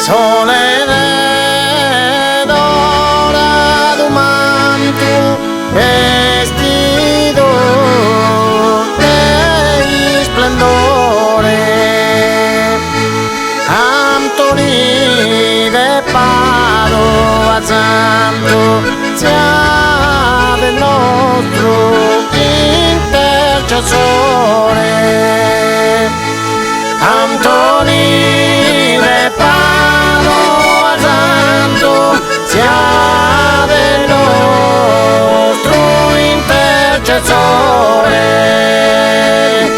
Sole dorado manto vestido de splendore, Antoni de Padova santo sia del nostro intercessore. Antoni de Padova santo sia del nostro intercessore.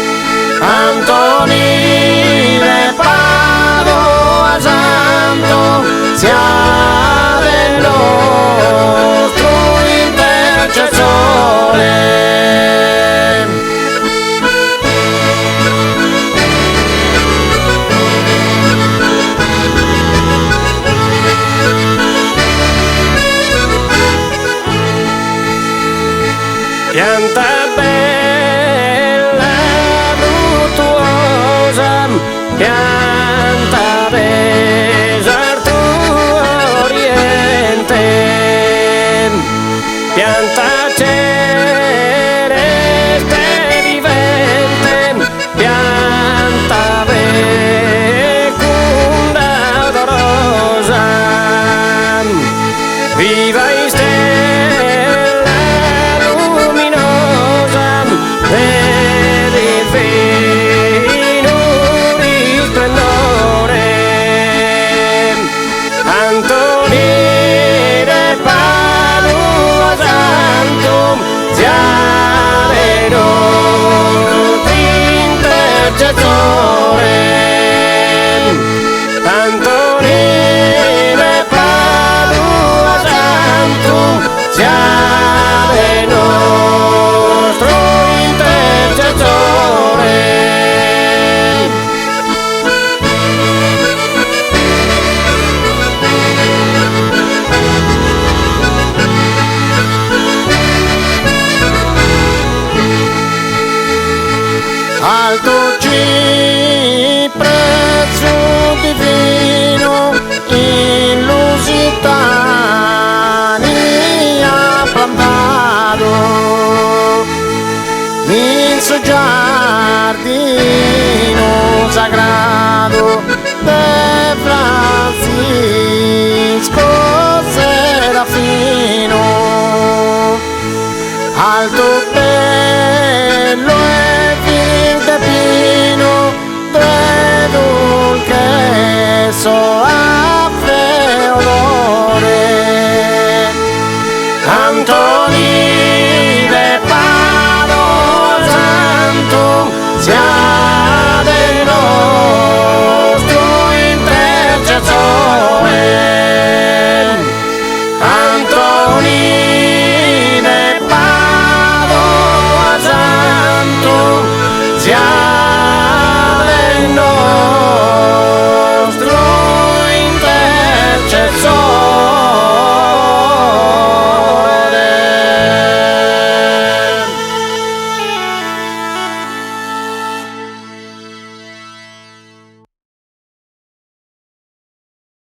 Antoni de Padova santo sia del nostro intercessore. Pianta bella fruttuosa, pianta deserto oriente, pianta celeste vivente, pianta fecunda odorosa, viva in stella luminosa ed il fino risplendore. Antoni de Padova santo sia del nostro intercessore. Antoni de Padova santo sia del nostro intercessore. Alto cipresso divino in Lusitania plantato in suo giardino sagrato de Francisco Serafino. Alto bello e verde pino de dulce soave